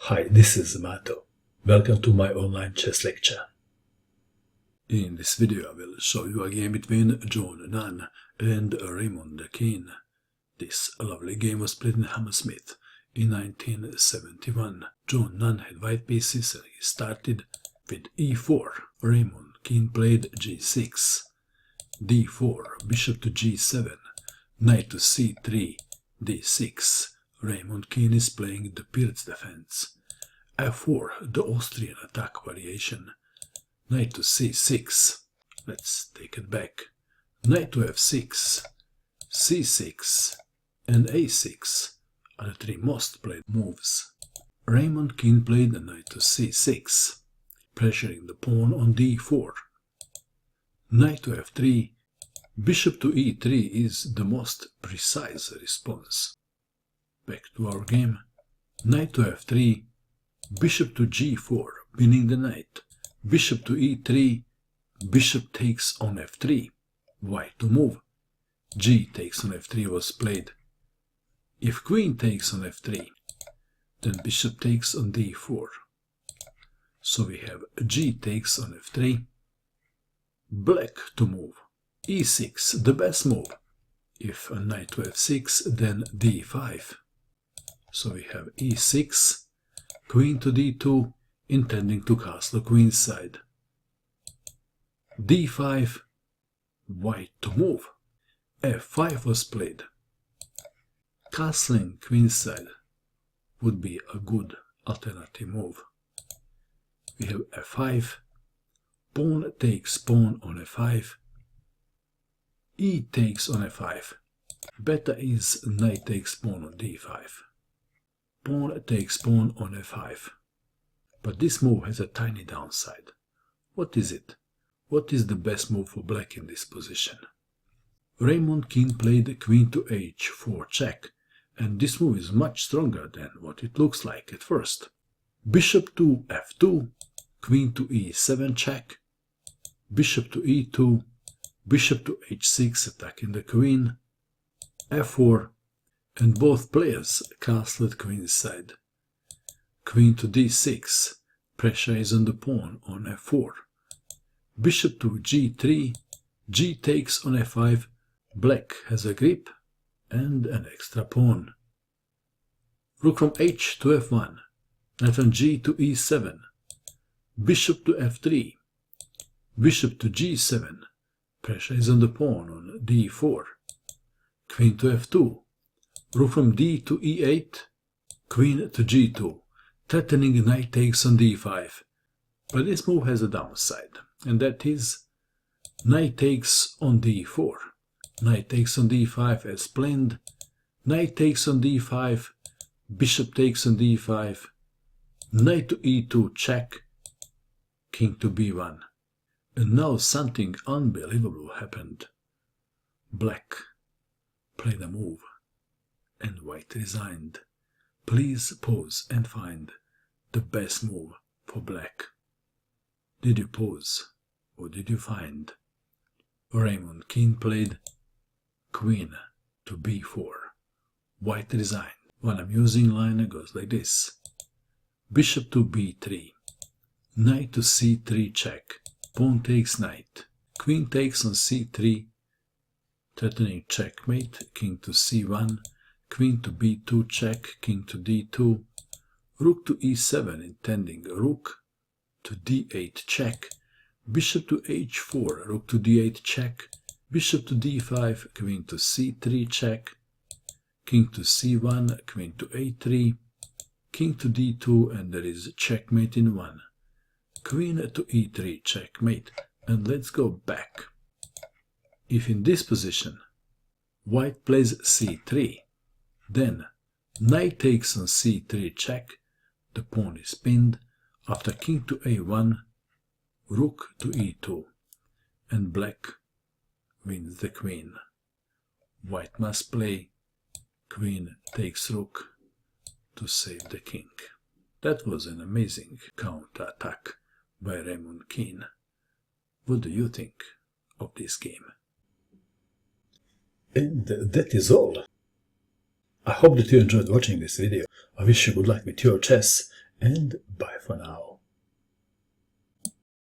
Hi, this is Mato. Welcome to my online chess lecture. In this video I will show you a game between John Nunn and Raymond Keene. This lovely game was played in Hammersmith in 1971. John Nunn had white pieces and he started with e4. Raymond Keene played g6, d4, bishop to g7, knight to c3, d6. Raymond Keene is playing the Pyrrh's defense. f4, the Austrian attack variation. Knight to c6. Let's take it back. Knight to f6, c6, and a6 are the three most played moves. Raymond Keene played the knight to c6, pressuring the pawn on d4. Knight to f3, bishop to e3 is the most precise response. Back to our game. Knight to f3, bishop to g4, pinning the knight. Bishop to e3, bishop takes on f3, white to move. G takes on f3 was played. If queen takes on f3, then bishop takes on d4. So we have g takes on f3, black to move. e6, the best move. If a knight to f6, then d5. So we have e6, queen to d2, intending to castle queen's side. d5, white to move. f5 was played. Castling queen's side would be a good alternative move. We have f5, pawn takes pawn on f5, e takes on f5. Better is knight takes pawn on d5. Pawn takes pawn on f5. But this move has a tiny downside. What is it? What is the best move for black in this position? Raymond Keene played queen to h4 check, and this move is much stronger than what it looks like at first. Bishop to f2, queen to e7 check, bishop to e2, bishop to h6 attacking the queen, f4, and both players castled queen's side. Queen to d6, pressure is on the pawn on f4. Bishop to g3, g takes on f5, black has a grip and an extra pawn. Rook from h to f1, knight on g to e7, bishop to f3, bishop to g7, pressure is on the pawn on d4. Queen to f2, rook from d to e8, queen to g2, threatening knight takes on d5. But this move has a downside, and that is knight takes on d4. Knight takes on d5 as planned. Knight takes on d5, bishop takes on d5, knight to e2 check, king to b1. And now something unbelievable happened. Black played a move, and white resigned. Please pause and find the best move for black. Did you pause or did you find? Raymond Keene played queen to b4. White resigned. One amusing line goes like this. Bishop to b3. Knight to c3 check. Pawn takes knight. Queen takes on c3, threatening checkmate. King to c1. Queen to b2 check, king to d2, rook to e7 intending rook to d8 check, bishop to h4, rook to d8 check, bishop to d5, queen to c3 check, king to c1, queen to a3, king to d2, and there is checkmate in one. Queen to e3 checkmate, and let's go back. If in this position white plays c3, then knight takes on c3 check, the pawn is pinned, after king to a1, rook to e2, and black wins the queen. White must play queen takes rook to save the king. That was an amazing counter-attack by Raymond Keene. What do you think of this game? And that is all. I hope that you enjoyed watching this video. I wish you good luck with your chess and bye for now.